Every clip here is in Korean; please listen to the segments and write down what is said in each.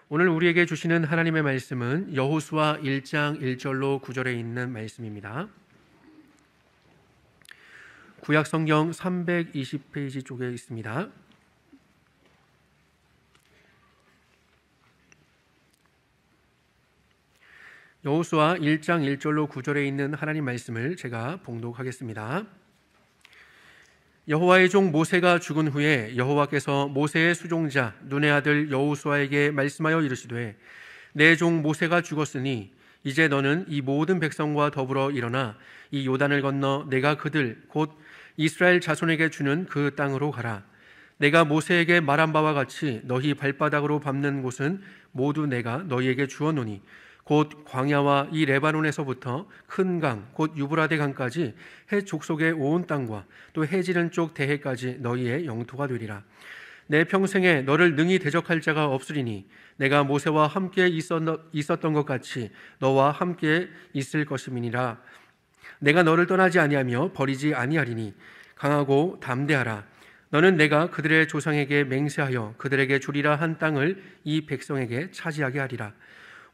오늘 우리에게 주시는 하나님의 말씀은 여호수아 1장 1절로 9절에 있는 말씀입니다. 구약 성경 320페이지 쪽에 있습니다. 여호수아 1장 1절로 9절에 있는 하나님 말씀을 제가 봉독하겠습니다. 여호와의 종 모세가 죽은 후에 여호와께서 모세의 수종자 눈의 아들 여호수아에게 말씀하여 이르시되 내 종 모세가 죽었으니 이제 너는 이 모든 백성과 더불어 일어나 이 요단을 건너 내가 그들 곧 이스라엘 자손에게 주는 그 땅으로 가라. 내가 모세에게 말한 바와 같이 너희 발바닥으로 밟는 곳은 모두 내가 너희에게 주었노니 곧 광야와 이 레바논에서부터 큰 강, 곧 유브라데 강까지 해 족속의 온 땅과 또 해지는 쪽 대해까지 너희의 영토가 되리라. 내 평생에 너를 능히 대적할 자가 없으리니 내가 모세와 함께 있었던 것 같이 너와 함께 있을 것임이니라. 내가 너를 떠나지 아니하며 버리지 아니하리니 강하고 담대하라. 너는 내가 그들의 조상에게 맹세하여 그들에게 주리라 한 땅을 이 백성에게 차지하게 하리라.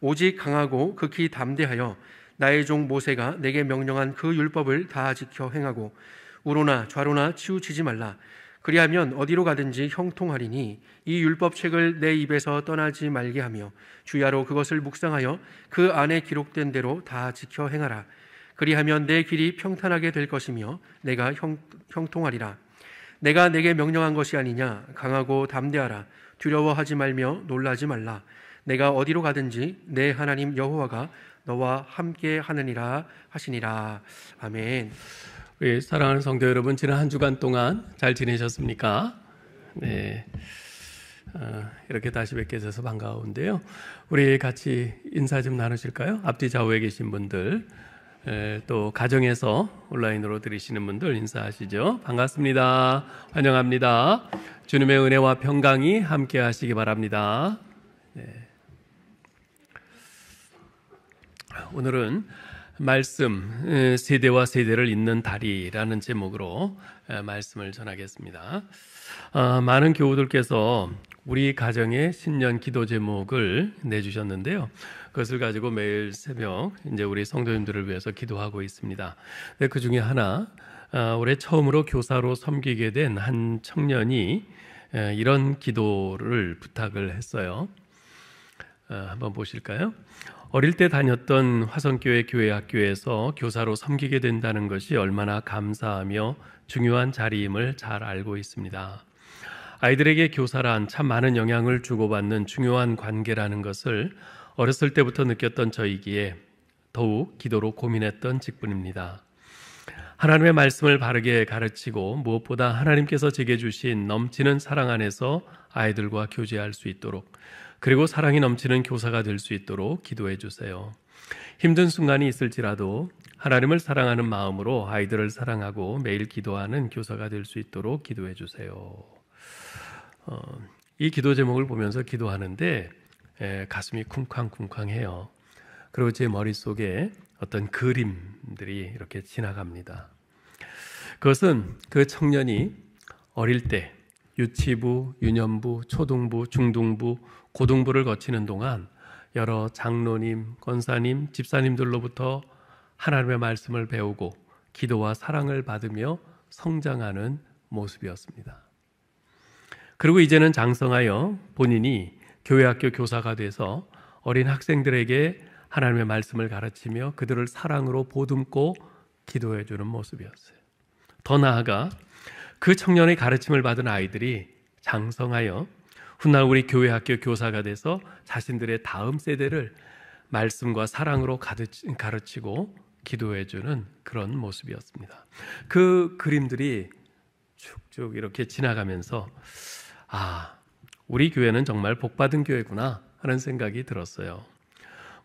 오직 강하고 극히 담대하여 나의 종 모세가 내게 명령한 그 율법을 다 지켜 행하고 우로나 좌로나 치우치지 말라. 그리하면 어디로 가든지 형통하리니 이 율법책을 내 입에서 떠나지 말게 하며 주야로 그것을 묵상하여 그 안에 기록된 대로 다 지켜 행하라. 그리하면 내 길이 평탄하게 될 것이며 내가 형통하리라. 내가 내게 명령한 것이 아니냐. 강하고 담대하라. 두려워하지 말며 놀라지 말라. 내가 어디로 가든지 내 하나님 여호와가 너와 함께 하느니라 하시니라. 아멘. 우리 사랑하는 성도 여러분, 지난 한 주간 동안 잘 지내셨습니까? 네. 이렇게 다시 뵙게 돼서 반가운데요. 우리 같이 인사 좀 나누실까요? 앞뒤 좌우에 계신 분들, 또 가정에서 온라인으로 들으시는 분들 인사하시죠. 반갑습니다. 환영합니다. 주님의 은혜와 평강이 함께 하시기 바랍니다. 네. 오늘은 말씀 세대와 세대를 잇는 다리라는 제목으로 말씀을 전하겠습니다. 많은 교우들께서 우리 가정의 신년 기도 제목을 내주셨는데요. 그것을 가지고 매일 새벽 이제 우리 성도님들을 위해서 기도하고 있습니다. 그 중에 하나, 올해 처음으로 교사로 섬기게 된 한 청년이 이런 기도를 부탁을 했어요. 한번 보실까요? 어릴 때 다녔던 화성교회 교회학교에서 교사로 섬기게 된다는 것이 얼마나 감사하며 중요한 자리임을 잘 알고 있습니다. 아이들에게 교사란 참 많은 영향을 주고받는 중요한 관계라는 것을 어렸을 때부터 느꼈던 저이기에 더욱 기도로 고민했던 직분입니다. 하나님의 말씀을 바르게 가르치고 무엇보다 하나님께서 제게 주신 넘치는 사랑 안에서 아이들과 교제할 수 있도록, 그리고 사랑이 넘치는 교사가 될 수 있도록 기도해 주세요. 힘든 순간이 있을지라도 하나님을 사랑하는 마음으로 아이들을 사랑하고 매일 기도하는 교사가 될 수 있도록 기도해 주세요. 이 기도 제목을 보면서 기도하는데 가슴이 쿵쾅쿵쾅해요. 그리고 제 머릿속에 어떤 그림들이 이렇게 지나갑니다. 그것은 그 청년이 어릴 때 유치부, 유년부, 초등부, 중등부, 고등부를 거치는 동안 여러 장로님, 권사님, 집사님들로부터 하나님의 말씀을 배우고 기도와 사랑을 받으며 성장하는 모습이었습니다. 그리고 이제는 장성하여 본인이 교회학교 교사가 돼서 어린 학생들에게 하나님의 말씀을 가르치며 그들을 사랑으로 보듬고 기도해 주는 모습이었어요. 더 나아가 그 청년의 가르침을 받은 아이들이 장성하여 훗날 우리 교회학교 교사가 돼서 자신들의 다음 세대를 말씀과 사랑으로 가르치고 기도해 주는 그런 모습이었습니다. 그 그림들이 쭉쭉 이렇게 지나가면서 우리 교회는 정말 복받은 교회구나 하는 생각이 들었어요.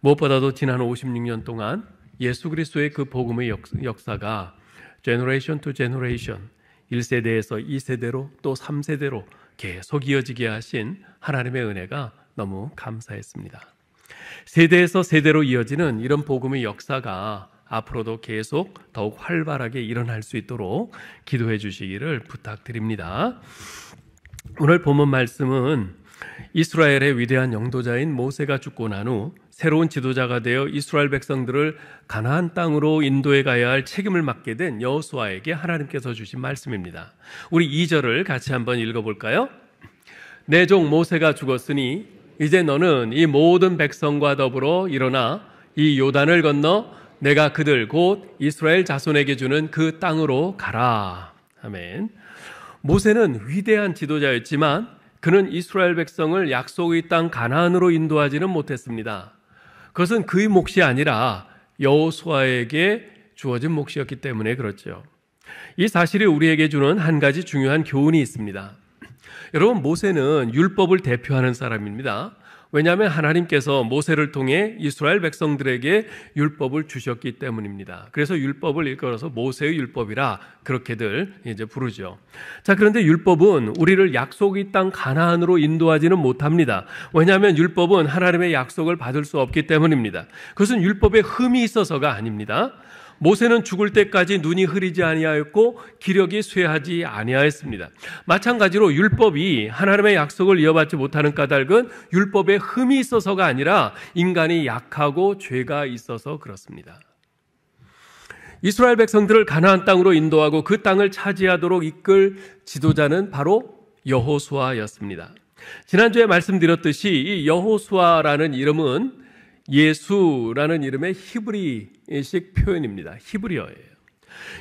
무엇보다도 지난 56년 동안 예수 그리스도의 그 복음의 역사가 제너레이션 투 제너레이션, 1세대에서 2세대로 또 3세대로 계속 이어지게 하신 하나님의 은혜가 너무 감사했습니다. 세대에서 세대로 이어지는 이런 복음의 역사가 앞으로도 계속 더욱 활발하게 일어날 수 있도록 기도해 주시기를 부탁드립니다. 오늘 본문 말씀은 이스라엘의 위대한 영도자인 모세가 죽고 난 후 새로운 지도자가 되어 이스라엘 백성들을 가나안 땅으로 인도해 가야 할 책임을 맡게 된 여호수아에게 하나님께서 주신 말씀입니다. 우리 2절을 같이 한번 읽어볼까요? 내 종 모세가 죽었으니 이제 너는 이 모든 백성과 더불어 일어나 이 요단을 건너 내가 그들 곧 이스라엘 자손에게 주는 그 땅으로 가라. 아멘. 모세는 위대한 지도자였지만 그는 이스라엘 백성을 약속의 땅 가나안으로 인도하지는 못했습니다. 그것은 그의 몫이 아니라 여호수아에게 주어진 몫이었기 때문에 그렇죠. 이 사실이 우리에게 주는 한 가지 중요한 교훈이 있습니다. 여러분, 모세는 율법을 대표하는 사람입니다. 왜냐하면 하나님께서 모세를 통해 이스라엘 백성들에게 율법을 주셨기 때문입니다. 그래서 율법을 일컬어서 모세의 율법이라 그렇게들 이제 부르죠. 자, 그런데 율법은 우리를 약속의 땅 가나안으로 인도하지는 못합니다. 왜냐하면 율법은 하나님의 약속을 받을 수 없기 때문입니다. 그것은 율법에 흠이 있어서가 아닙니다. 모세는 죽을 때까지 눈이 흐리지 아니하였고 기력이 쇠하지 아니하였습니다. 마찬가지로 율법이 하나님의 약속을 이어받지 못하는 까닭은 율법에 흠이 있어서가 아니라 인간이 약하고 죄가 있어서 그렇습니다. 이스라엘 백성들을 가나안 땅으로 인도하고 그 땅을 차지하도록 이끌 지도자는 바로 여호수아였습니다. 지난주에 말씀드렸듯이 이 여호수아라는 이름은 예수라는 이름의 히브리식 표현입니다. 히브리어예요.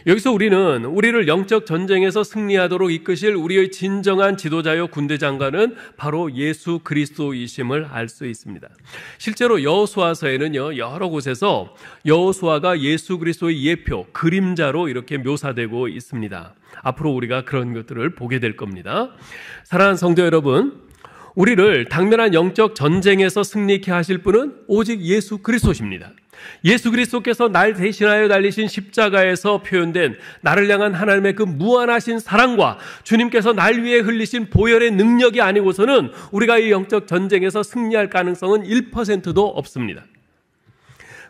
여기서 우리를 영적 전쟁에서 승리하도록 이끄실 우리의 진정한 지도자요 군대 장관은 바로 예수 그리스도이심을 알 수 있습니다. 실제로 여호수아서에는요, 여러 곳에서 여호수아가 예수 그리스도의 예표, 그림자로 이렇게 묘사되고 있습니다. 앞으로 우리가 그런 것들을 보게 될 겁니다. 사랑하는 성도 여러분, 우리를 당면한 영적 전쟁에서 승리케 하실 분은 오직 예수 그리스도십니다. 예수 그리스도께서 날 대신하여 달리신 십자가에서 표현된 나를 향한 하나님의 그 무한하신 사랑과 주님께서 날 위해 흘리신 보혈의 능력이 아니고서는 우리가 이 영적 전쟁에서 승리할 가능성은 1%도 없습니다.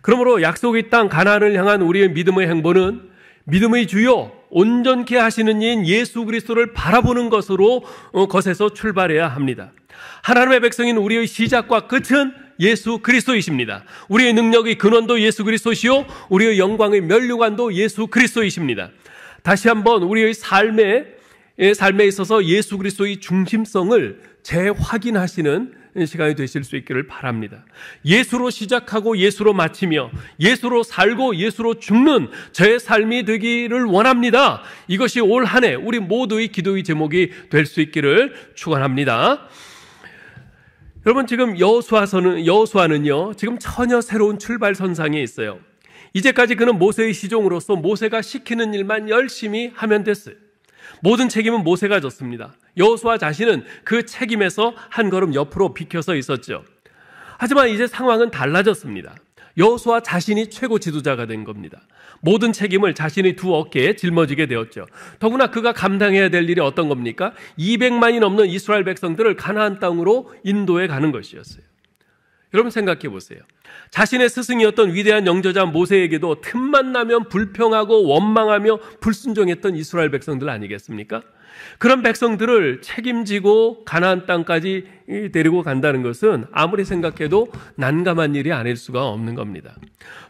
그러므로 약속의 땅 가나안을 향한 우리의 믿음의 행보는 믿음의 주요 온전케 하시는 이인 예수 그리스도를 바라보는 것에서 출발해야 합니다. 하나님의 백성인 우리의 시작과 끝은 예수 그리스도이십니다. 우리의 능력의 근원도 예수 그리스도시요 우리의 영광의 면류관도 예수 그리스도이십니다. 다시 한번 우리의 삶에 있어서 예수 그리스도의 중심성을 재확인하시는 시간이 되실 수 있기를 바랍니다. 예수로 시작하고 예수로 마치며 예수로 살고 예수로 죽는 저의 삶이 되기를 원합니다. 이것이 올 한 해 우리 모두의 기도의 제목이 될 수 있기를 축원합니다. 여러분, 지금 여호수아는요 지금 전혀 새로운 출발선상에 있어요. 이제까지 그는 모세의 시종으로서 모세가 시키는 일만 열심히 하면 됐어요. 모든 책임은 모세가 졌습니다. 여호수아 자신은 그 책임에서 한 걸음 옆으로 비켜서 있었죠. 하지만 이제 상황은 달라졌습니다. 여호수아 자신이 최고 지도자가 된 겁니다. 모든 책임을 자신의 두 어깨에 짊어지게 되었죠. 더구나 그가 감당해야 될 일이 어떤 겁니까? 200만이 넘는 이스라엘 백성들을 가나안 땅으로 인도해 가는 것이었어요. 여러분 생각해 보세요. 자신의 스승이었던 위대한 영도자 모세에게도 틈만 나면 불평하고 원망하며 불순종했던 이스라엘 백성들 아니겠습니까? 그런 백성들을 책임지고 가나안 땅까지 데리고 간다는 것은 아무리 생각해도 난감한 일이 아닐 수가 없는 겁니다.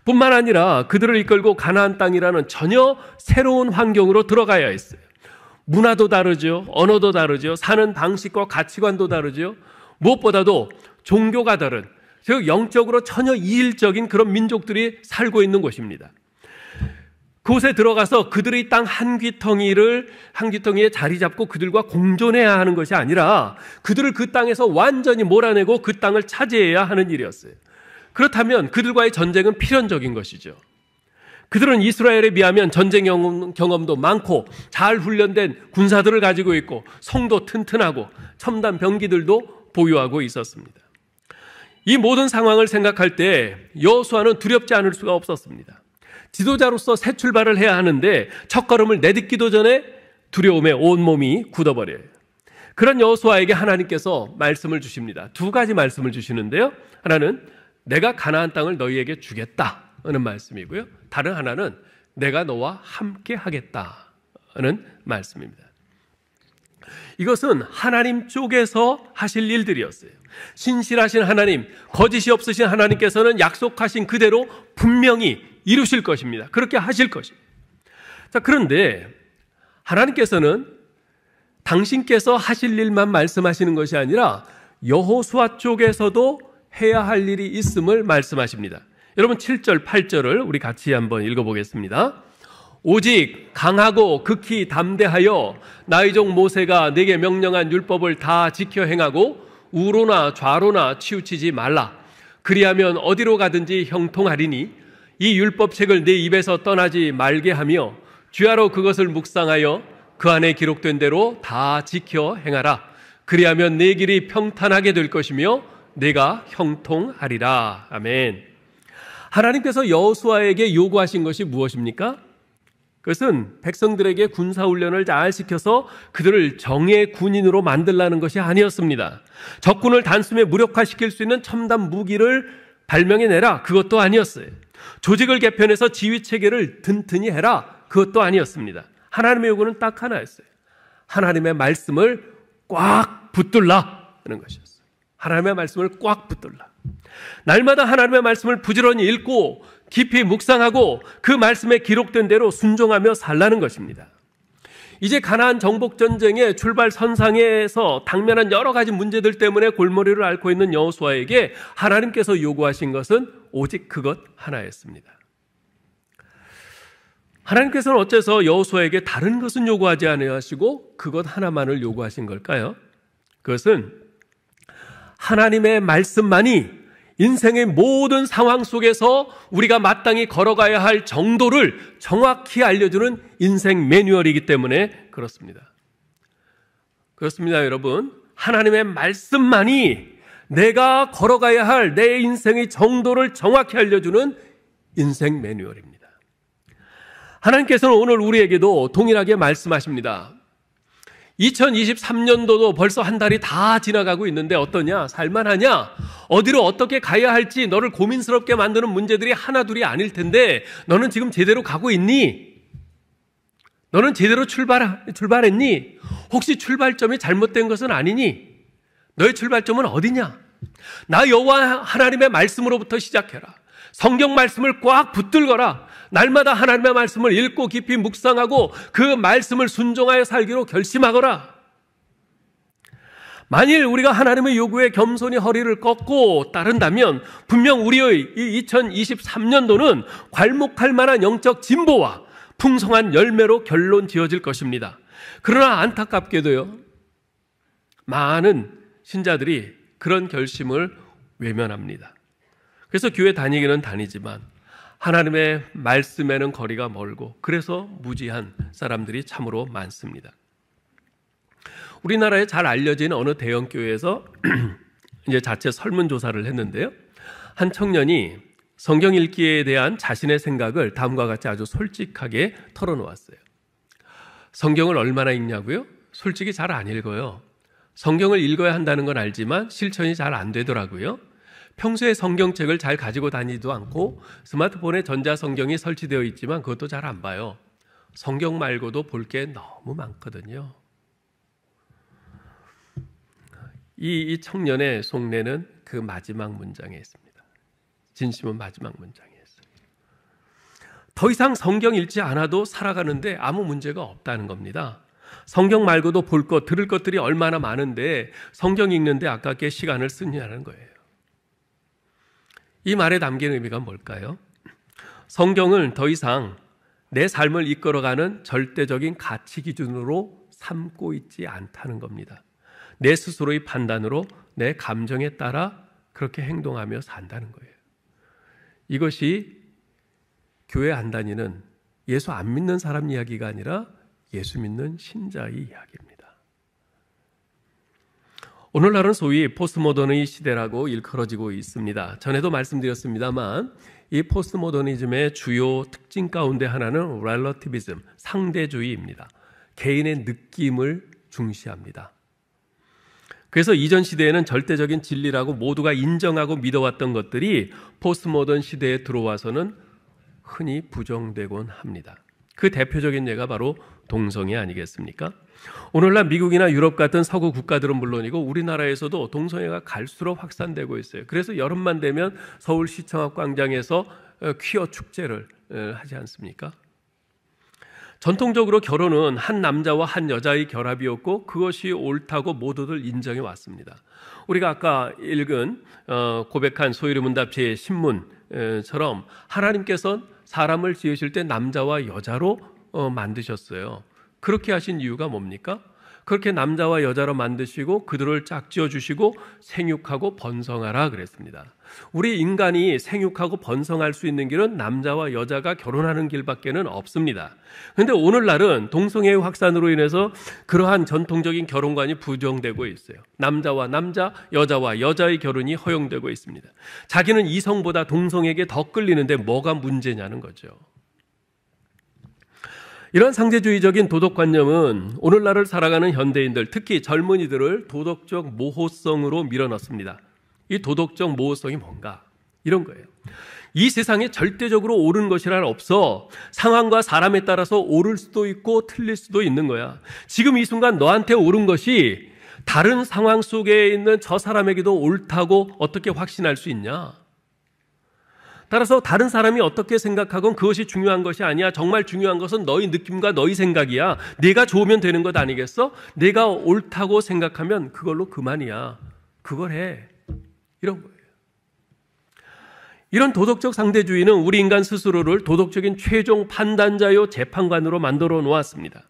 뿐만 아니라 그들을 이끌고 가나안 땅이라는 전혀 새로운 환경으로 들어가야 했어요. 문화도 다르죠. 언어도 다르죠. 사는 방식과 가치관도 다르죠. 무엇보다도 종교가 다른, 즉 영적으로 전혀 이일적인 그런 민족들이 살고 있는 곳입니다. 그곳에 들어가서 그들의 땅 한 귀텅이에 자리 잡고 그들과 공존해야 하는 것이 아니라 그들을 그 땅에서 완전히 몰아내고 그 땅을 차지해야 하는 일이었어요. 그렇다면 그들과의 전쟁은 필연적인 것이죠. 그들은 이스라엘에 비하면 전쟁 경험도 많고 잘 훈련된 군사들을 가지고 있고 성도 튼튼하고 첨단 병기들도 보유하고 있었습니다. 이 모든 상황을 생각할 때 여호수아는 두렵지 않을 수가 없었습니다. 지도자로서 새 출발을 해야 하는데 첫걸음을 내딛기도 전에 두려움에 온몸이 굳어버려요. 그런 여호수아에게 하나님께서 말씀을 주십니다. 두 가지 말씀을 주시는데요. 하나는 내가 가나안 땅을 너희에게 주겠다는 말씀이고요. 다른 하나는 내가 너와 함께 하겠다는 말씀입니다. 이것은 하나님 쪽에서 하실 일들이었어요. 신실하신 하나님, 거짓이 없으신 하나님께서는 약속하신 그대로 분명히 이루실 것입니다. 그렇게 하실 것입니다. 자, 그런데 하나님께서는 당신께서 하실 일만 말씀하시는 것이 아니라 여호수아 쪽에서도 해야 할 일이 있음을 말씀하십니다. 여러분 7절, 8절을 우리 같이 한번 읽어보겠습니다. 오직 강하고 극히 담대하여 나의 종 모세가 내게 명령한 율법을 다 지켜 행하고 우로나 좌로나 치우치지 말라. 그리하면 어디로 가든지 형통하리니 이 율법책을 내 입에서 떠나지 말게 하며 주야로 그것을 묵상하여 그 안에 기록된 대로 다 지켜 행하라. 그리하면 내 길이 평탄하게 될 것이며 내가 형통하리라. 아멘. 하나님께서 여호수아에게 요구하신 것이 무엇입니까? 그것은 백성들에게 군사훈련을 잘 시켜서 그들을 정예 군인으로 만들라는 것이 아니었습니다. 적군을 단숨에 무력화시킬 수 있는 첨단 무기를 발명해내라. 그것도 아니었어요. 조직을 개편해서 지휘체계를 튼튼히 해라. 그것도 아니었습니다. 하나님의 요구는 딱 하나였어요. 하나님의 말씀을 꽉 붙들라 하는 것이었어요. 하나님의 말씀을 꽉 붙들라. 날마다 하나님의 말씀을 부지런히 읽고 깊이 묵상하고 그 말씀에 기록된 대로 순종하며 살라는 것입니다. 이제 가나안 정복 전쟁의 출발 선상에서 당면한 여러 가지 문제들 때문에 골머리를 앓고 있는 여호수아에게 하나님께서 요구하신 것은 오직 그것 하나였습니다. 하나님께서는 어째서 여호수아에게 다른 것은 요구하지 아니하시고 그것 하나만을 요구하신 걸까요? 그것은 하나님의 말씀만이 인생의 모든 상황 속에서 우리가 마땅히 걸어가야 할 정도를 정확히 알려주는 인생 매뉴얼이기 때문에 그렇습니다. 그렇습니다, 여러분. 하나님의 말씀만이 내가 걸어가야 할 내 인생의 정도를 정확히 알려주는 인생 매뉴얼입니다. 하나님께서는 오늘 우리에게도 동일하게 말씀하십니다. 2023년도도 벌써 한 달이 다 지나가고 있는데 어떠냐? 살만하냐? 어디로 어떻게 가야 할지 너를 고민스럽게 만드는 문제들이 하나둘이 아닐 텐데 너는 지금 제대로 가고 있니? 너는 제대로 출발했니? 혹시 출발점이 잘못된 것은 아니니? 너의 출발점은 어디냐? 나 여호와 하나님의 말씀으로부터 시작해라. 성경 말씀을 꽉 붙들거라. 날마다 하나님의 말씀을 읽고 깊이 묵상하고 그 말씀을 순종하여 살기로 결심하거라. 만일 우리가 하나님의 요구에 겸손히 허리를 꺾고 따른다면 분명 우리의 이 2023년도는 괄목할 만한 영적 진보와 풍성한 열매로 결론 지어질 것입니다. 그러나 안타깝게도요, 많은 신자들이 그런 결심을 외면합니다. 그래서 교회 다니기는 다니지만 하나님의 말씀에는 거리가 멀고 그래서 무지한 사람들이 참으로 많습니다. 우리나라에 잘 알려진 어느 대형 교회에서 이제 자체 설문조사를 했는데요. 한 청년이 성경 읽기에 대한 자신의 생각을 다음과 같이 아주 솔직하게 털어놓았어요. 성경을 얼마나 읽냐고요? 솔직히 잘 안 읽어요. 성경을 읽어야 한다는 건 알지만 실천이 잘 안 되더라고요. 평소에 성경책을 잘 가지고 다니지도 않고 스마트폰에 전자성경이 설치되어 있지만 그것도 잘 안 봐요. 성경 말고도 볼 게 너무 많거든요. 이 청년의 속내는 그 마지막 문장에 있습니다. 진심은 마지막 문장에 있어요. 더 이상 성경 읽지 않아도 살아가는데 아무 문제가 없다는 겁니다. 성경 말고도 볼 것, 들을 것들이 얼마나 많은데 성경 읽는데 아깝게 시간을 쓰느냐는 거예요. 이 말에 담긴 의미가 뭘까요? 성경을 더 이상 내 삶을 이끌어가는 절대적인 가치 기준으로 삼고 있지 않다는 겁니다. 내 스스로의 판단으로 내 감정에 따라 그렇게 행동하며 산다는 거예요. 이것이 교회 안 다니는 예수 안 믿는 사람 이야기가 아니라 예수 믿는 신자의 이야기입니다. 오늘날은 소위 포스트모더니즘의 시대라고 일컬어지고 있습니다. 전에도 말씀드렸습니다만 이 포스트모더니즘의 주요 특징 가운데 하나는 렐러티비즘, 상대주의입니다. 개인의 느낌을 중시합니다. 그래서 이전 시대에는 절대적인 진리라고 모두가 인정하고 믿어왔던 것들이 포스트모던 시대에 들어와서는 흔히 부정되곤 합니다. 그 대표적인 예가 바로 동성애 아니겠습니까? 오늘날 미국이나 유럽 같은 서구 국가들은 물론이고 우리나라에서도 동성애가 갈수록 확산되고 있어요. 그래서 여름만 되면 서울시청 앞 광장에서 퀴어 축제를 하지 않습니까? 전통적으로 결혼은 한 남자와 한 여자의 결합이었고 그것이 옳다고 모두들 인정해 왔습니다. 우리가 아까 읽은 고백한 소유리문답 제10문처럼 하나님께서 사람을 지으실 때 남자와 여자로 만드셨어요. 그렇게 하신 이유가 뭡니까? 그렇게 남자와 여자로 만드시고 그들을 짝지어 주시고 생육하고 번성하라 그랬습니다. 우리 인간이 생육하고 번성할 수 있는 길은 남자와 여자가 결혼하는 길밖에는 없습니다. 그런데 오늘날은 동성애의 확산으로 인해서 그러한 전통적인 결혼관이 부정되고 있어요. 남자와 남자, 여자와 여자의 결혼이 허용되고 있습니다. 자기는 이성보다 동성에게 더 끌리는데 뭐가 문제냐는 거죠. 이런 상대주의적인 도덕관념은 오늘날을 살아가는 현대인들, 특히 젊은이들을 도덕적 모호성으로 밀어넣습니다. 이 도덕적 모호성이 뭔가? 이런 거예요. 이 세상에 절대적으로 옳은 것이란 없어. 상황과 사람에 따라서 옳을 수도 있고 틀릴 수도 있는 거야. 지금 이 순간 너한테 옳은 것이 다른 상황 속에 있는 저 사람에게도 옳다고 어떻게 확신할 수 있냐? 따라서 다른 사람이 어떻게 생각하건 그것이 중요한 것이 아니야. 정말 중요한 것은 너희 느낌과 너희 생각이야. 내가 좋으면 되는 것 아니겠어? 내가 옳다고 생각하면 그걸로 그만이야. 그걸 해. 이런 거예요. 이런 도덕적 상대주의는 우리 인간 스스로를 도덕적인 최종 판단자요 재판관으로 만들어 놓았습니다.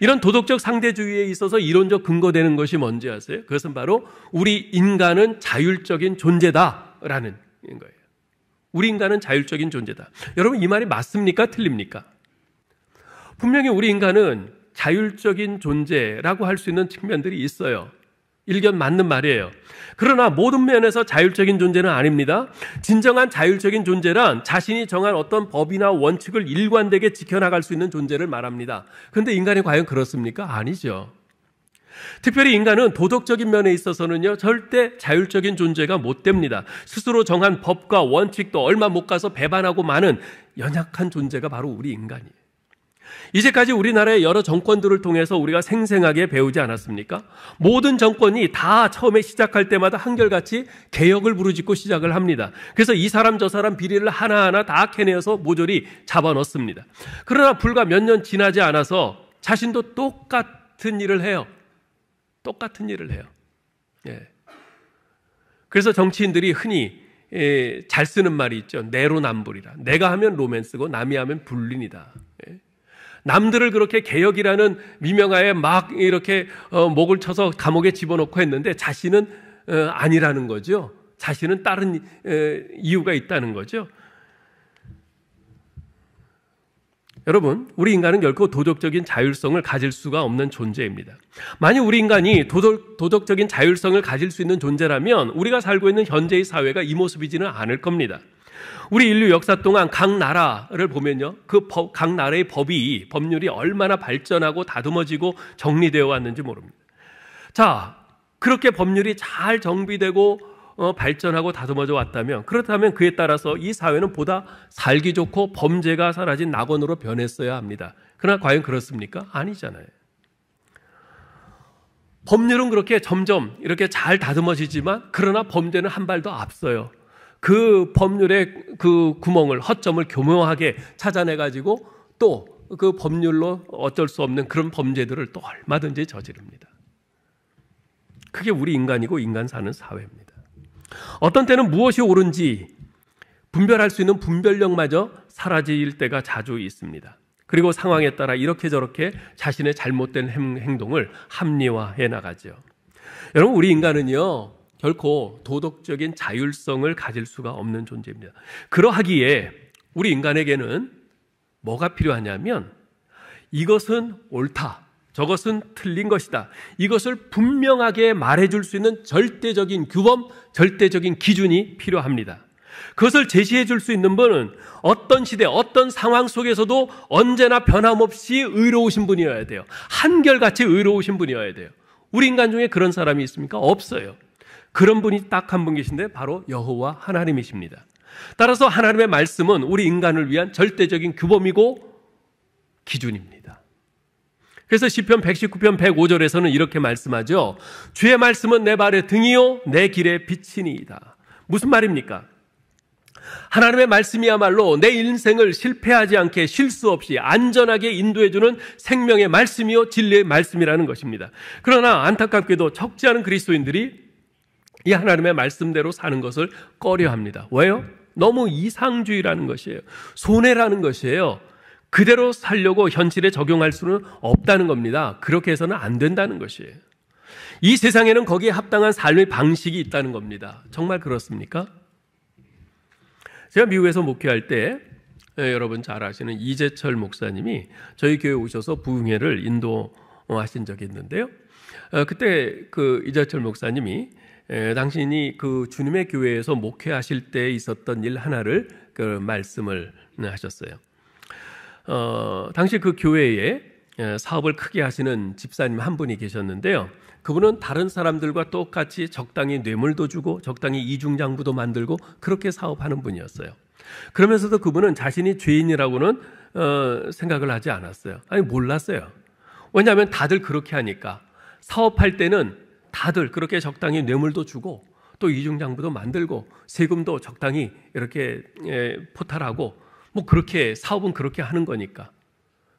이런 도덕적 상대주의에 있어서 이론적 근거되는 것이 뭔지 아세요? 그것은 바로 우리 인간은 자율적인 존재다라는 거예요. 우리 인간은 자율적인 존재다. 여러분 이 말이 맞습니까? 틀립니까? 분명히 우리 인간은 자율적인 존재라고 할 수 있는 측면들이 있어요. 일견 맞는 말이에요. 그러나 모든 면에서 자율적인 존재는 아닙니다. 진정한 자율적인 존재란 자신이 정한 어떤 법이나 원칙을 일관되게 지켜나갈 수 있는 존재를 말합니다. 그런데 인간이 과연 그렇습니까? 아니죠. 특별히 인간은 도덕적인 면에 있어서는요, 절대 자율적인 존재가 못 됩니다. 스스로 정한 법과 원칙도 얼마 못 가서 배반하고 마는 연약한 존재가 바로 우리 인간이에요. 이제까지 우리나라의 여러 정권들을 통해서 우리가 생생하게 배우지 않았습니까? 모든 정권이 다 처음에 시작할 때마다 한결같이 개혁을 부르짖고 시작을 합니다. 그래서 이 사람 저 사람 비리를 하나하나 다 캐내어서 모조리 잡아넣습니다. 그러나 불과 몇 년 지나지 않아서 자신도 똑같은 일을 해요. 똑같은 일을 해요. 예. 그래서 정치인들이 흔히 잘 쓰는 말이 있죠. 내로남불이라. 내가 하면 로맨스고 남이 하면 불륜이다. 예. 남들을 그렇게 개혁이라는 미명하에 막 이렇게 목을 쳐서 감옥에 집어넣고 했는데 자신은 아니라는 거죠. 자신은 다른 이유가 있다는 거죠. 여러분, 우리 인간은 결코 도덕적인 자율성을 가질 수가 없는 존재입니다. 만약 우리 인간이 도덕적인 자율성을 가질 수 있는 존재라면 우리가 살고 있는 현재의 사회가 이 모습이지는 않을 겁니다. 우리 인류 역사 동안 각 나라를 보면요, 각 나라의 법률이 얼마나 발전하고 다듬어지고 정리되어 왔는지 모릅니다. 자, 그렇게 법률이 잘 정비되고 발전하고 다듬어져 왔다면, 그렇다면 그에 따라서 이 사회는 보다 살기 좋고 범죄가 사라진 낙원으로 변했어야 합니다. 그러나 과연 그렇습니까? 아니잖아요. 법률은 그렇게 점점 이렇게 잘 다듬어지지만 그러나 범죄는 한 발 더 앞서요. 그 법률의 그 구멍을, 허점을 교묘하게 찾아내가지고 또 그 법률로 어쩔 수 없는 그런 범죄들을 또 얼마든지 저지릅니다. 그게 우리 인간이고 인간 사는 사회입니다. 어떤 때는 무엇이 옳은지 분별할 수 있는 분별력마저 사라질 때가 자주 있습니다. 그리고 상황에 따라 이렇게 저렇게 자신의 잘못된 행동을 합리화해 나가죠. 여러분, 우리 인간은요, 결코 도덕적인 자율성을 가질 수가 없는 존재입니다. 그러하기에 우리 인간에게는 뭐가 필요하냐면 이것은 옳다, 저것은 틀린 것이다, 이것을 분명하게 말해줄 수 있는 절대적인 규범, 절대적인 기준이 필요합니다. 그것을 제시해 줄 수 있는 분은 어떤 시대, 어떤 상황 속에서도 언제나 변함없이 의로우신 분이어야 돼요. 한결같이 의로우신 분이어야 돼요. 우리 인간 중에 그런 사람이 있습니까? 없어요. 그런 분이 딱 한 분 계신데 바로 여호와 하나님이십니다. 따라서 하나님의 말씀은 우리 인간을 위한 절대적인 규범이고 기준입니다. 그래서 시편 119편 105절에서는 이렇게 말씀하죠. 주의 말씀은 내 발의 등이요 내 길의 빛이니이다. 무슨 말입니까? 하나님의 말씀이야말로 내 인생을 실패하지 않게 실수 없이 안전하게 인도해주는 생명의 말씀이요 진리의 말씀이라는 것입니다. 그러나 안타깝게도 적지 않은 그리스도인들이 이 하나님의 말씀대로 사는 것을 꺼려합니다. 왜요? 너무 이상주의라는 것이에요. 손해라는 것이에요. 그대로 살려고 현실에 적용할 수는 없다는 겁니다. 그렇게 해서는 안 된다는 것이에요. 이 세상에는 거기에 합당한 삶의 방식이 있다는 겁니다. 정말 그렇습니까? 제가 미국에서 목회할 때 여러분 잘 아시는 이재철 목사님이 저희 교회에 오셔서 부흥회를 인도하신 적이 있는데요. 그때 그 이재철 목사님이 당신이 그 주님의 교회에서 목회하실 때 있었던 일 하나를 그 말씀을 하셨어요. 당시 그 교회에 사업을 크게 하시는 집사님 한 분이 계셨는데요. 그분은 다른 사람들과 똑같이 적당히 뇌물도 주고 적당히 이중장부도 만들고 그렇게 사업하는 분이었어요. 그러면서도 그분은 자신이 죄인이라고는 생각을 하지 않았어요. 아니 몰랐어요. 왜냐하면 다들 그렇게 하니까 사업할 때는 다들 그렇게 적당히 뇌물도 주고 또 이중장부도 만들고 세금도 적당히 이렇게 포탈하고 뭐 그렇게 사업은 그렇게 하는 거니까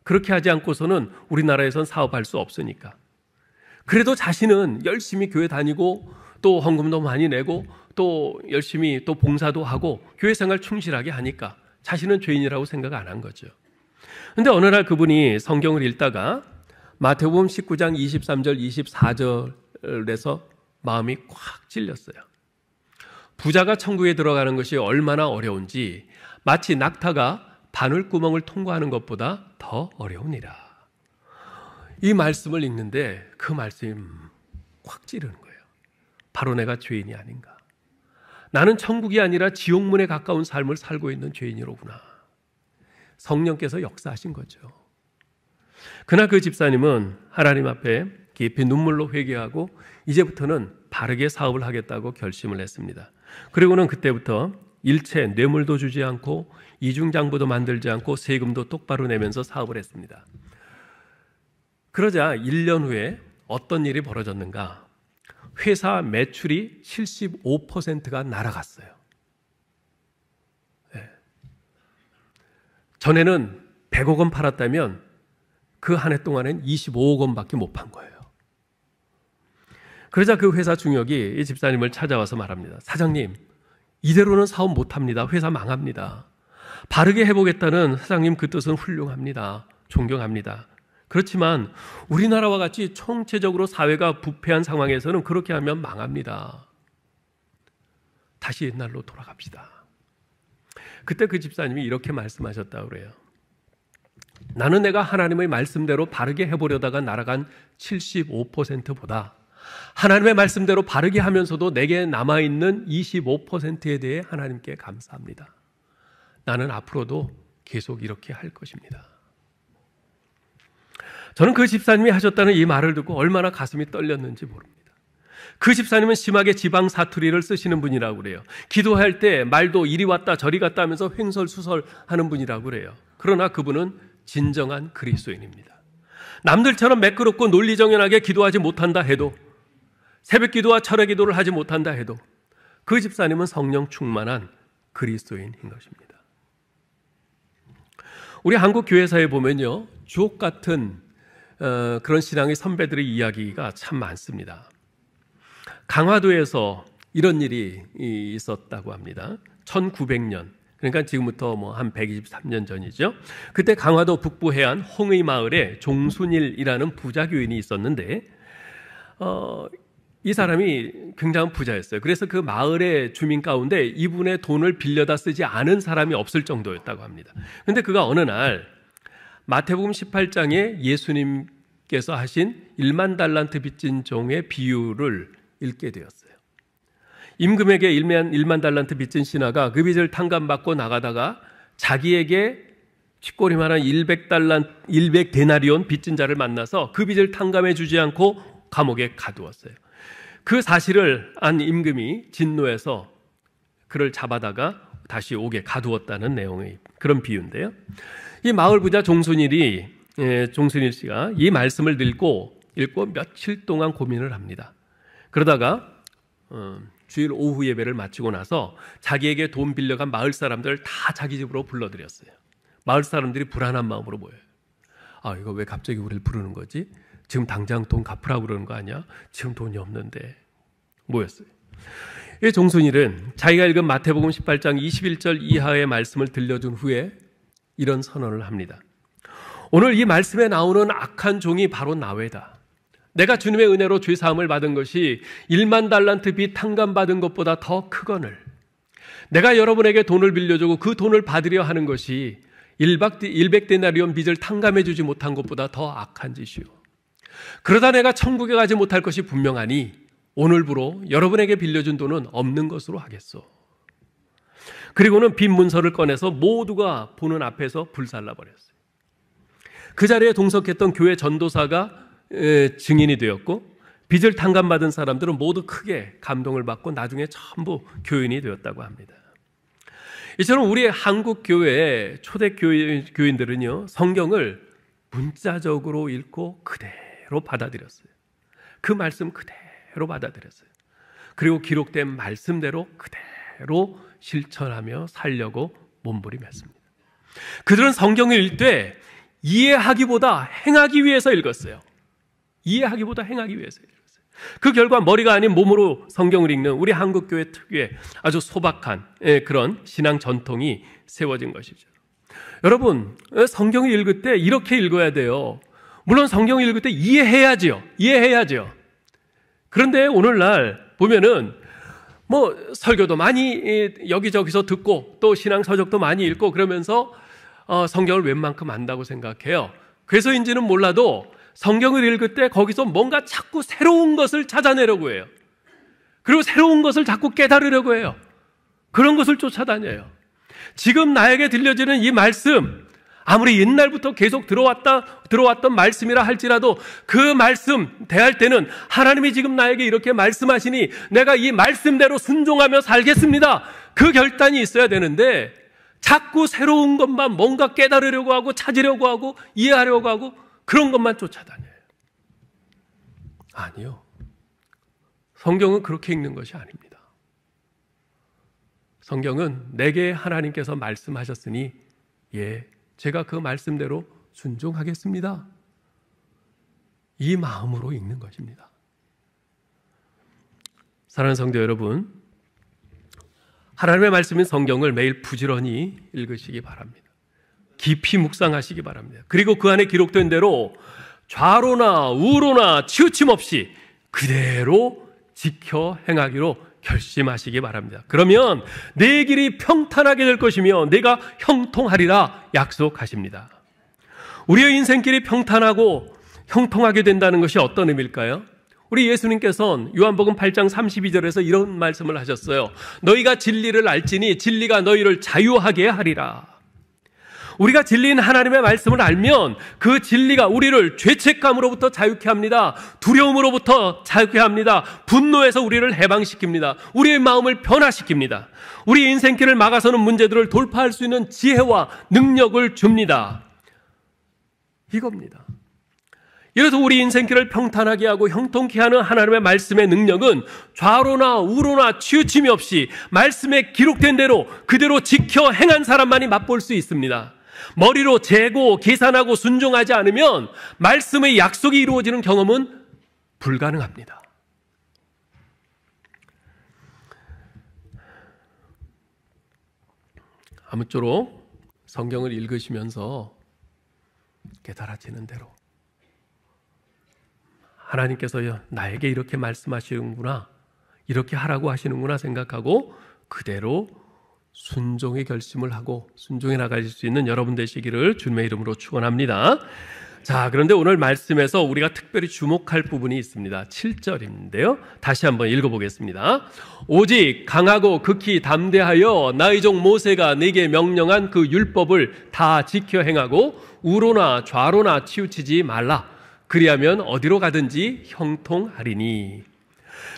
그렇게 하지 않고서는 우리나라에선 사업할 수 없으니까 그래도 자신은 열심히 교회 다니고 또 헌금도 많이 내고 또 열심히 또 봉사도 하고 교회 생활 충실하게 하니까 자신은 죄인이라고 생각 안 한 거죠. 그런데 어느 날 그분이 성경을 읽다가 마태복음 19장 23절 24절에서 마음이 꽉 찔렸어요. 부자가 천국에 들어가는 것이 얼마나 어려운지 마치 낙타가 바늘구멍을 통과하는 것보다 더 어려우니라. 이 말씀을 읽는데 그 말씀이 확 찌르는 거예요. 바로 내가 죄인이 아닌가. 나는 천국이 아니라 지옥문에 가까운 삶을 살고 있는 죄인이로구나. 성령께서 역사하신 거죠. 그날 그 집사님은 하나님 앞에 깊이 눈물로 회개하고 이제부터는 바르게 사업을 하겠다고 결심을 했습니다. 그리고는 그때부터 일체 뇌물도 주지 않고 이중장부도 만들지 않고 세금도 똑바로 내면서 사업을 했습니다. 그러자 1년 후에 어떤 일이 벌어졌는가? 회사 매출이 75%가 날아갔어요. 네. 전에는 100억 원 팔았다면 그 한 해 동안엔 25억 원밖에 못 판 거예요. 그러자 그 회사 중역이 이 집사님을 찾아와서 말합니다. 사장님, 이대로는 사업 못합니다. 회사 망합니다. 바르게 해보겠다는 사장님 그 뜻은 훌륭합니다. 존경합니다. 그렇지만 우리나라와 같이 총체적으로 사회가 부패한 상황에서는 그렇게 하면 망합니다. 다시 옛날로 돌아갑시다. 그때 그 집사님이 이렇게 말씀하셨다고 그래요. 나는 내가 하나님의 말씀대로 바르게 해보려다가 날아간 75%보다 하나님의 말씀대로 바르게 하면서도 내게 남아있는 25%에 대해 하나님께 감사합니다. 나는 앞으로도 계속 이렇게 할 것입니다. 저는 그 집사님이 하셨다는 이 말을 듣고 얼마나 가슴이 떨렸는지 모릅니다. 그 집사님은 심하게 지방 사투리를 쓰시는 분이라고 그래요. 기도할 때 말도 이리 왔다 저리 갔다 하면서 횡설수설하는 분이라고 그래요. 그러나 그분은 진정한 그리스도인입니다. 남들처럼 매끄럽고 논리정연하게 기도하지 못한다 해도 새벽 기도와 철회 기도를 하지 못한다 해도 그 집사님은 성령 충만한 그리스도인인 것입니다. 우리 한국 교회사에 보면요, 주옥 같은 그런 신앙의 선배들의 이야기가 참 많습니다. 강화도에서 이런 일이 있었다고 합니다. 1900년, 그러니까 지금부터 한 123년 전이죠. 그때 강화도 북부 해안 홍의 마을에 종순일이라는 부자 교인이 있었는데 이 사람이 굉장한 부자였어요. 그래서 그 마을의 주민 가운데 이분의 돈을 빌려다 쓰지 않은 사람이 없을 정도였다고 합니다. 그런데 그가 어느 날 마태복음 18장에 예수님께서 하신 1만 달란트 빚진 종의 비유를 읽게 되었어요. 임금에게 1만 달란트 빚진 신하가 그 빚을 탕감받고 나가다가 자기에게 쥐꼬리만한 100데나리온 빚진 자를 만나서 그 빚을 탕감해 주지 않고 감옥에 가두었어요. 그 사실을 안 임금이 진노해서 그를 잡아다가 다시 옥에 가두었다는 내용의 그런 비유인데요. 이 마을 부자 종순일이 종순일 씨가 이 말씀을 읽고 며칠 동안 고민을 합니다. 그러다가 주일 오후 예배를 마치고 나서 자기에게 돈 빌려간 마을 사람들을 다 자기 집으로 불러들였어요. 마을 사람들이 불안한 마음으로 모여요. 아, 이거 왜 갑자기 우리를 부르는 거지? 지금 당장 돈 갚으라고 그러는 거 아니야? 지금 돈이 없는데. 모였어요. 이 종순일은 자기가 읽은 마태복음 18장 21절 이하의 말씀을 들려준 후에 이런 선언을 합니다. 오늘 이 말씀에 나오는 악한 종이 바로 나외다. 내가 주님의 은혜로 죄사함을 받은 것이 1만 달란트 빚 탕감받은 것보다 더 크거늘 내가 여러분에게 돈을 빌려주고 그 돈을 받으려 하는 것이 100데나리온 빚을 탕감해 주지 못한 것보다 더 악한 짓이요. 그러다 내가 천국에 가지 못할 것이 분명하니 오늘부로 여러분에게 빌려준 돈은 없는 것으로 하겠소. 그리고는 빈 문서를 꺼내서 모두가 보는 앞에서 불살라버렸어요. 그 자리에 동석했던 교회 전도사가 증인이 되었고 빚을 탕감받은 사람들은 모두 크게 감동을 받고 나중에 전부 교인이 되었다고 합니다. 이처럼 우리 한국 교회의 초대 교인들은요, 성경을 문자적으로 읽고 그대로 받아들였어요. 그 말씀 그대로 받아들였어요. 그리고 기록된 말씀대로 그대로 실천하며 살려고 몸부림했습니다. 그들은 성경을 읽되 이해하기보다 행하기 위해서 읽었어요. 이해하기보다 행하기 위해서 읽었어요. 그 결과 머리가 아닌 몸으로 성경을 읽는 우리 한국교회 특유의 아주 소박한 그런 신앙 전통이 세워진 것이죠. 여러분, 성경을 읽을 때 이렇게 읽어야 돼요. 물론 성경을 읽을 때 이해해야죠. 그런데 오늘날 보면은 설교도 많이 여기저기서 듣고 또 신앙 서적도 많이 읽고 그러면서 성경을 웬만큼 안다고 생각해요. 그래서인지는 몰라도 성경을 읽을 때 거기서 뭔가 자꾸 새로운 것을 찾아내려고 해요. 그리고 새로운 것을 자꾸 깨달으려고 해요. 그런 것을 쫓아다녀요. 지금 나에게 들려지는 이 말씀, 아무리 옛날부터 계속 들어왔던 말씀이라 할지라도 그 말씀 대할 때는 하나님이 지금 나에게 이렇게 말씀하시니 내가 이 말씀대로 순종하며 살겠습니다. 그 결단이 있어야 되는데 자꾸 새로운 것만 뭔가 깨달으려고 하고 찾으려고 하고 이해하려고 하고 그런 것만 쫓아다녀요. 아니요. 성경은 그렇게 읽는 것이 아닙니다. 성경은 내게 하나님께서 말씀하셨으니 제가 그 말씀대로 순종하겠습니다. 이 마음으로 읽는 것입니다. 사랑하는 성도 여러분, 하나님의 말씀인 성경을 매일 부지런히 읽으시기 바랍니다. 깊이 묵상하시기 바랍니다. 그리고 그 안에 기록된 대로 좌로나 우로나 치우침 없이 그대로 지켜 행하기로 결심하시기 바랍니다. 그러면 내 길이 평탄하게 될 것이며 내가 형통하리라 약속하십니다. 우리의 인생길이 평탄하고 형통하게 된다는 것이 어떤 의미일까요? 우리 예수님께서는 요한복음 8장 32절에서 이런 말씀을 하셨어요. 너희가 진리를 알지니 진리가 너희를 자유하게 하리라. 우리가 진리인 하나님의 말씀을 알면 그 진리가 우리를 죄책감으로부터 자유케 합니다. 두려움으로부터 자유케 합니다. 분노에서 우리를 해방시킵니다. 우리의 마음을 변화시킵니다. 우리 인생길을 막아서는 문제들을 돌파할 수 있는 지혜와 능력을 줍니다. 이겁니다. 이래서 우리 인생길을 평탄하게 하고 형통케 하는 하나님의 말씀의 능력은 좌로나 우로나 치우침이 없이 말씀에 기록된 대로 그대로 지켜 행한 사람만이 맛볼 수 있습니다. 머리로 재고 계산하고 순종하지 않으면 말씀의 약속이 이루어지는 경험은 불가능합니다. 아무쪼록 성경을 읽으시면서 깨달아지는 대로 하나님께서 나에게 이렇게 말씀하시는구나, 이렇게 하라고 하시는구나 생각하고 그대로 순종의 결심을 하고 순종해 나가실 수 있는 여러분 되시기를 주님의 이름으로 축원합니다. 자, 그런데 오늘 말씀에서 우리가 특별히 주목할 부분이 있습니다. 7절인데요. 다시 한번 읽어보겠습니다. 오직 강하고 극히 담대하여 나의 종 모세가 네게 명령한 그 율법을 다 지켜 행하고 우로나 좌로나 치우치지 말라. 그리하면 어디로 가든지 형통하리니.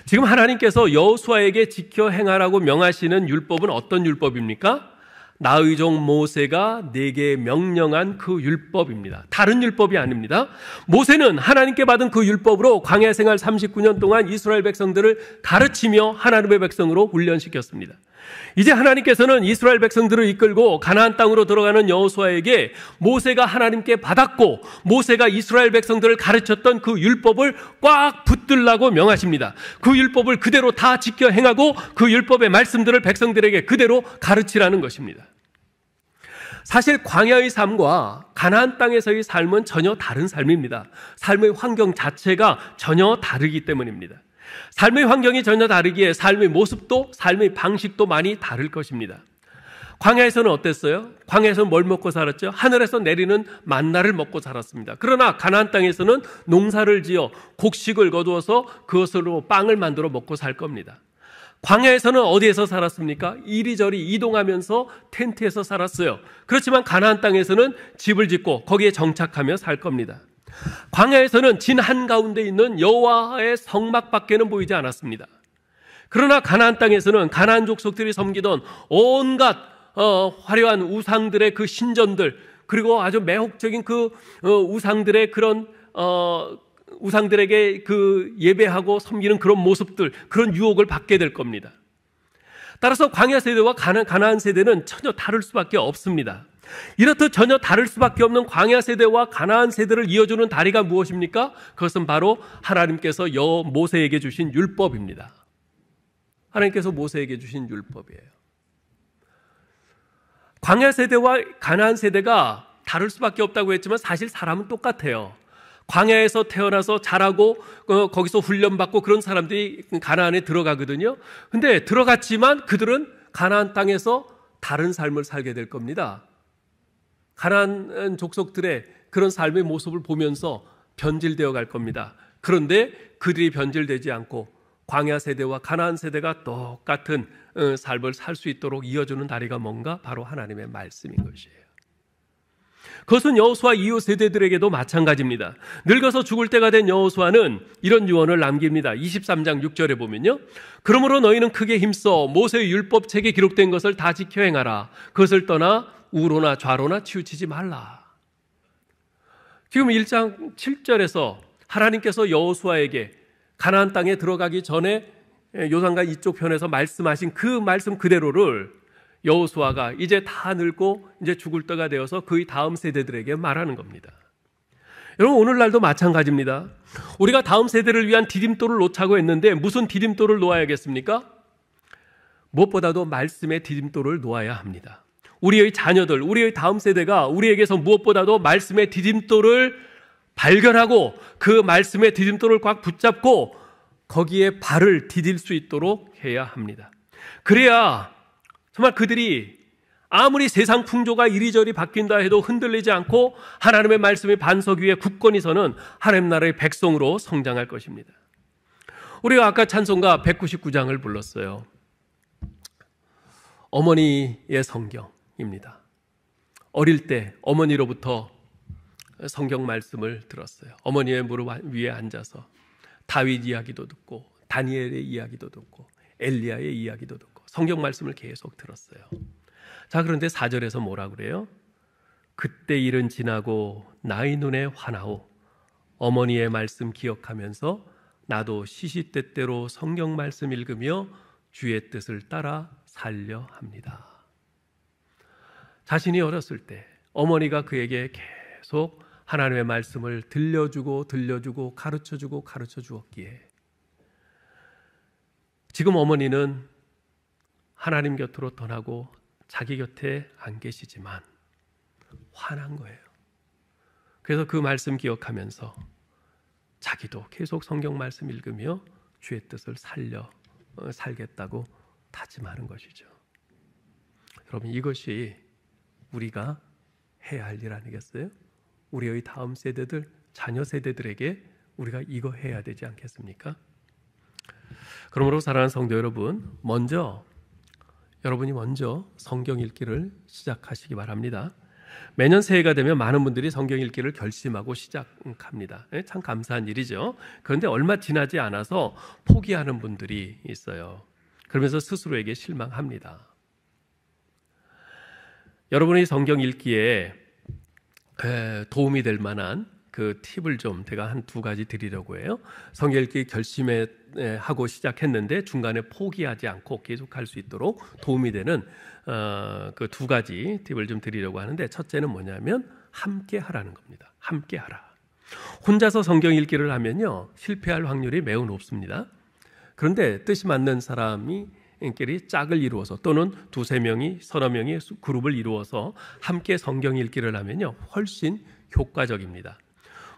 지금 하나님께서 여호수아에게 지켜 행하라고 명하시는 율법은 어떤 율법입니까? 나의 종 모세가 내게 명령한 그 율법입니다. 다른 율법이 아닙니다. 모세는 하나님께 받은 그 율법으로 광야 생활 39년 동안 이스라엘 백성들을 가르치며 하나님의 백성으로 훈련시켰습니다. 이제 하나님께서는 이스라엘 백성들을 이끌고 가나안 땅으로 들어가는 여호수아에게 모세가 하나님께 받았고 모세가 이스라엘 백성들을 가르쳤던 그 율법을 꽉 붙들라고 명하십니다. 그 율법을 그대로 다 지켜 행하고 그 율법의 말씀들을 백성들에게 그대로 가르치라는 것입니다. 사실 광야의 삶과 가나안 땅에서의 삶은 전혀 다른 삶입니다. 삶의 환경 자체가 전혀 다르기 때문입니다. 삶의 환경이 전혀 다르기에 삶의 모습도 삶의 방식도 많이 다를 것입니다. 광야에서는 어땠어요? 광야에서는 뭘 먹고 살았죠? 하늘에서 내리는 만나를 먹고 살았습니다. 그러나 가나안 땅에서는 농사를 지어 곡식을 거두어서 그것으로 빵을 만들어 먹고 살 겁니다. 광야에서는 어디에서 살았습니까? 이리저리 이동하면서 텐트에서 살았어요. 그렇지만 가나안 땅에서는 집을 짓고 거기에 정착하며 살 겁니다. 광야에서는 진 한가운데 있는 여호와의 성막밖에는 보이지 않았습니다. 그러나 가나안 땅에서는 가나안 족속들이 섬기던 온갖 화려한 우상들의 그 신전들, 그리고 아주 매혹적인 그 우상들의 그런 우상들에게 그 예배하고 섬기는 그런 모습들, 그런 유혹을 받게 될 겁니다. 따라서 광야 세대와 가나안 세대는 전혀 다를 수밖에 없습니다. 이렇듯 전혀 다를 수밖에 없는 광야 세대와 가나안 세대를 이어주는 다리가 무엇입니까? 그것은 바로 하나님께서 모세에게 주신 율법입니다. 하나님께서 모세에게 주신 율법이에요. 광야 세대와 가나안 세대가 다를 수밖에 없다고 했지만 사실 사람은 똑같아요. 광야에서 태어나서 자라고 거기서 훈련받고 그런 사람들이 가나안에 들어가거든요. 근데 들어갔지만 그들은 가나안 땅에서 다른 삶을 살게 될 겁니다. 가나안 족속들의 그런 삶의 모습을 보면서 변질되어 갈 겁니다. 그런데 그들이 변질되지 않고 광야 세대와 가나안 세대가 똑같은 삶을 살 수 있도록 이어주는 다리가 뭔가? 바로 하나님의 말씀인 것이에요. 그것은 여호수아 이후 세대들에게도 마찬가지입니다. 늙어서 죽을 때가 된 여호수아는 이런 유언을 남깁니다. 23장 6절에 보면요, 그러므로 너희는 크게 힘써 모세의 율법책에 기록된 것을 다 지켜 행하라. 그것을 떠나 우로나 좌로나 치우치지 말라. 지금 1장 7절에서 하나님께서 여호수아에게 가나안 땅에 들어가기 전에 요단강 이쪽 편에서 말씀하신 그 말씀 그대로를 여호수아가 이제 다 늙고 이제 죽을 때가 되어서 그의 다음 세대들에게 말하는 겁니다. 여러분, 오늘날도 마찬가지입니다. 우리가 다음 세대를 위한 디딤돌을 놓자고 했는데 무슨 디딤돌을 놓아야겠습니까? 무엇보다도 말씀의 디딤돌을 놓아야 합니다. 우리의 자녀들, 우리의 다음 세대가 우리에게서 무엇보다도 말씀의 디딤돌을 발견하고 그 말씀의 디딤돌을 꽉 붙잡고 거기에 발을 디딜 수 있도록 해야 합니다. 그래야 정말 그들이 아무리 세상 풍조가 이리저리 바뀐다 해도 흔들리지 않고 하나님의 말씀의 반석 위에 굳건히 서는 하나님 나라의 백성으로 성장할 것입니다. 우리가 아까 찬송가 199장을 불렀어요. 어머니의 성경입니다. 어릴 때 어머니로부터 성경 말씀을 들었어요. 어머니의 무릎 위에 앉아서 다윗 이야기도 듣고 다니엘의 이야기도 듣고 엘리야의 이야기도 듣고 성경 말씀을 계속 들었어요. 자, 그런데 4절에서 뭐라 그래요? 그때 일은 지나고 나의 눈에 환하오. 어머니의 말씀 기억하면서 나도 시시때때로 성경 말씀 읽으며 주의 뜻을 따라 살려 합니다. 자신이 어렸을 때 어머니가 그에게 계속 하나님의 말씀을 들려주고 가르쳐주고 가르쳐 주었기에 지금 어머니는 하나님 곁으로 떠나고 자기 곁에 안 계시지만 화난 거예요. 그래서 그 말씀 기억하면서 자기도 계속 성경 말씀 읽으며 주의 뜻을 살겠다고 다짐하는 것이죠. 여러분, 이것이 우리가 해야 할 일 아니겠어요? 우리의 다음 세대들, 자녀 세대들에게 우리가 이거 해야 되지 않겠습니까? 그러므로 사랑하는 성도 여러분, 여러분이 먼저 성경 읽기를 시작하시기 바랍니다. 매년 새해가 되면 많은 분들이 성경 읽기를 결심하고 시작합니다. 참 감사한 일이죠. 그런데 얼마 지나지 않아서 포기하는 분들이 있어요. 그러면서 스스로에게 실망합니다. 여러분이 성경 읽기에 도움이 될 만한 그 팁을 좀 제가 한 두 가지 드리려고 해요. 성경 읽기 하고 시작했는데 중간에 포기하지 않고 계속할 수 있도록 도움이 되는 그 두 가지 팁을 좀 드리려고 하는데, 첫째는 뭐냐면 함께 하라는 겁니다. 함께 하라. 혼자서 성경 읽기를 하면요, 실패할 확률이 매우 높습니다. 그런데 뜻이 맞는 사람끼리 짝을 이루어서, 또는 두세 명이, 서너 명이 그룹을 이루어서 함께 성경 읽기를 하면요, 훨씬 효과적입니다.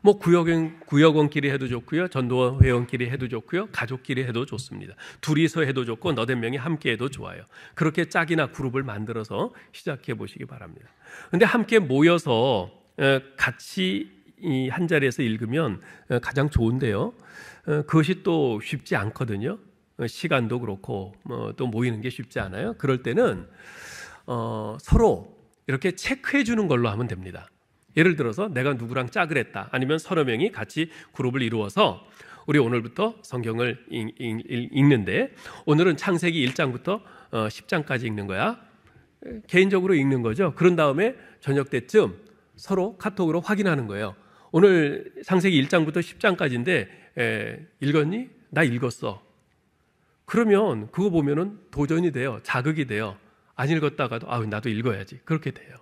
뭐 구역원끼리 해도 좋고요, 전도 회원끼리 해도 좋고요, 가족끼리 해도 좋습니다. 둘이서 해도 좋고 너댓 명이 함께 해도 좋아요. 그렇게 짝이나 그룹을 만들어서 시작해 보시기 바랍니다. 그런데 함께 모여서 같이 한 자리에서 읽으면 가장 좋은데요, 그것이 또 쉽지 않거든요. 시간도 그렇고 또 모이는 게 쉽지 않아요. 그럴 때는 서로 이렇게 체크해 주는 걸로 하면 됩니다. 예를 들어서 내가 누구랑 짝을 했다, 아니면 서너 명이 같이 그룹을 이루어서 우리 오늘부터 성경을 읽는데, 오늘은 창세기 1장부터 10장까지 읽는 거야. 개인적으로 읽는 거죠. 그런 다음에 저녁 때쯤 서로 카톡으로 확인하는 거예요. 오늘 창세기 1장부터 10장까지인데 읽었니? 나 읽었어. 그러면 그거 보면은 도전이 돼요. 자극이 돼요. 안 읽었다가도 나도 읽어야지. 그렇게 돼요.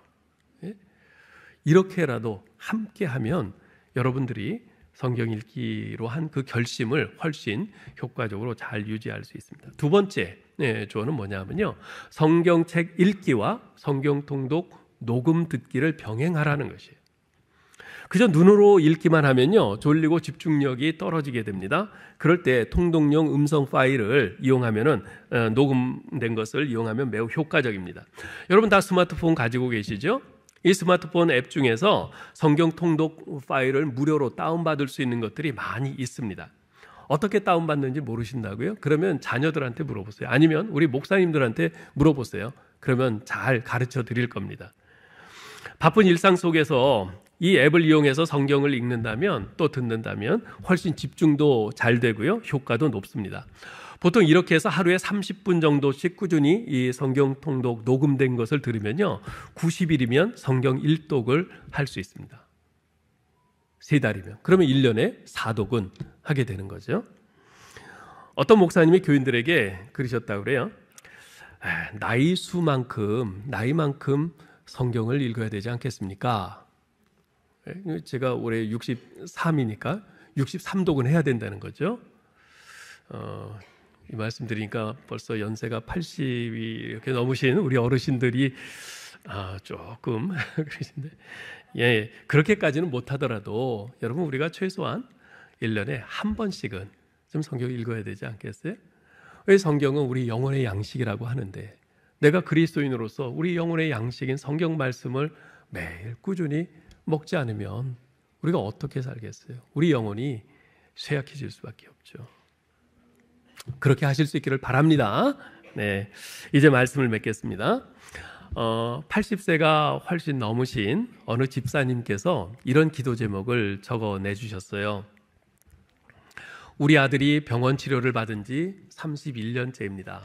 이렇게라도 함께 하면 여러분들이 성경 읽기로 한 그 결심을 훨씬 효과적으로 잘 유지할 수 있습니다. 두 번째 조언은 뭐냐면요, 성경책 읽기와 성경 통독 녹음 듣기를 병행하라는 것이에요. 그저 눈으로 읽기만 하면요, 졸리고 집중력이 떨어지게 됩니다. 그럴 때 통독용 음성 파일을 이용하면은, 녹음된 것을 이용하면 매우 효과적입니다. 여러분 다 스마트폰 가지고 계시죠? 이 스마트폰 앱 중에서 성경 통독 파일을 무료로 다운받을 수 있는 것들이 많이 있습니다. 어떻게 다운받는지 모르신다고요? 그러면 자녀들한테 물어보세요. 아니면 우리 목사님들한테 물어보세요. 그러면 잘 가르쳐 드릴 겁니다. 바쁜 일상 속에서 이 앱을 이용해서 성경을 읽는다면, 또 듣는다면 훨씬 집중도 잘 되고요, 효과도 높습니다. 보통 이렇게 해서 하루에 30분 정도씩 꾸준히 이 성경 통독 녹음된 것을 들으면요, 90일이면 성경 1독을 할 수 있습니다. 3달이면. 그러면 1년에 4독은 하게 되는 거죠. 어떤 목사님이 교인들에게 그러셨다고 그래요. 나이만큼 성경을 읽어야 되지 않겠습니까? 제가 올해 63이니까 63독은 해야 된다는 거죠. 이 말씀 드리니까 벌써 연세가 80이 이렇게 넘으신 우리 어르신들이 조금 그러신데, 그렇게까지는 못하더라도 여러분, 우리가 최소한 1년에 한 번씩은 좀 성경을 읽어야 되지 않겠어요? 왜? 성경은 우리 영혼의 양식이라고 하는데, 내가 그리스도인으로서 우리 영혼의 양식인 성경 말씀을 매일 꾸준히 먹지 않으면 우리가 어떻게 살겠어요? 우리 영혼이 쇠약해질 수밖에 없죠. 그렇게 하실 수 있기를 바랍니다. 네, 이제 말씀을 맺겠습니다. 80세가 훨씬 넘으신 어느 집사님께서 이런 기도 제목을 적어 내주셨어요. 우리 아들이 병원 치료를 받은 지 31년째입니다.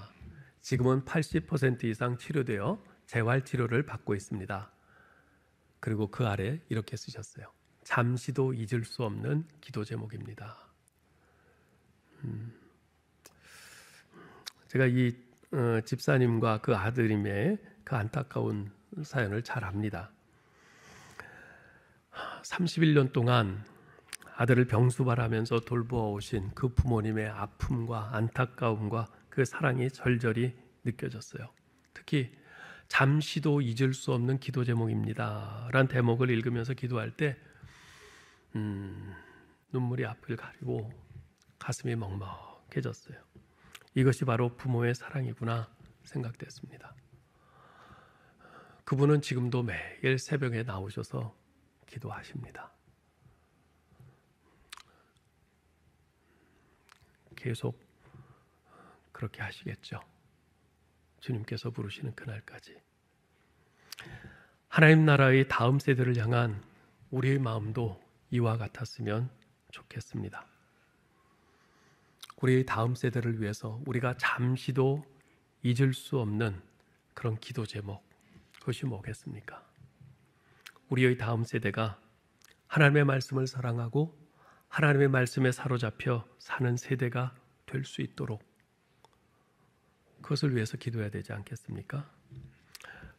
지금은 80% 이상 치료되어 재활치료를 받고 있습니다. 그리고 그 아래 이렇게 쓰셨어요. 잠시도 잊을 수 없는 기도 제목입니다. 제가 이 집사님과 그 아드님의 그 안타까운 사연을 잘 압니다. 31년 동안 아들을 병수발하면서 돌보아오신 그 부모님의 아픔과 안타까움과 그 사랑이 절절히 느껴졌어요. 특히 잠시도 잊을 수 없는 기도 제목입니다 라는 대목을 읽으면서 기도할 때 눈물이 앞을 가리고 가슴이 먹먹해졌어요. 이것이 바로 부모의 사랑이구나 생각됐습니다. 그분은 지금도 매일 새벽에 나오셔서 기도하십니다. 계속 그렇게 하시겠죠. 주님께서 부르시는 그날까지. 하나님 나라의 다음 세대를 향한 우리의 마음도 이와 같았으면 좋겠습니다. 우리의 다음 세대를 위해서 우리가 잠시도 잊을 수 없는 그런 기도 제목, 그것이 뭐겠습니까? 우리의 다음 세대가 하나님의 말씀을 사랑하고 하나님의 말씀에 사로잡혀 사는 세대가 될 수 있도록 그것을 위해서 기도해야 되지 않겠습니까?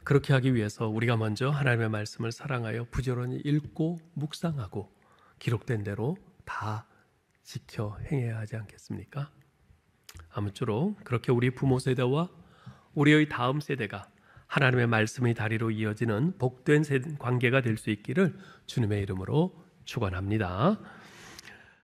그렇게 하기 위해서 우리가 먼저 하나님의 말씀을 사랑하여 부지런히 읽고 묵상하고 기록된 대로 다 지켜 행해야 하지 않겠습니까? 아무쪼록 그렇게 우리 부모 세대와 우리의 다음 세대가 하나님의 말씀의 다리로 이어지는 복된 관계가 될 수 있기를 주님의 이름으로 축원합니다.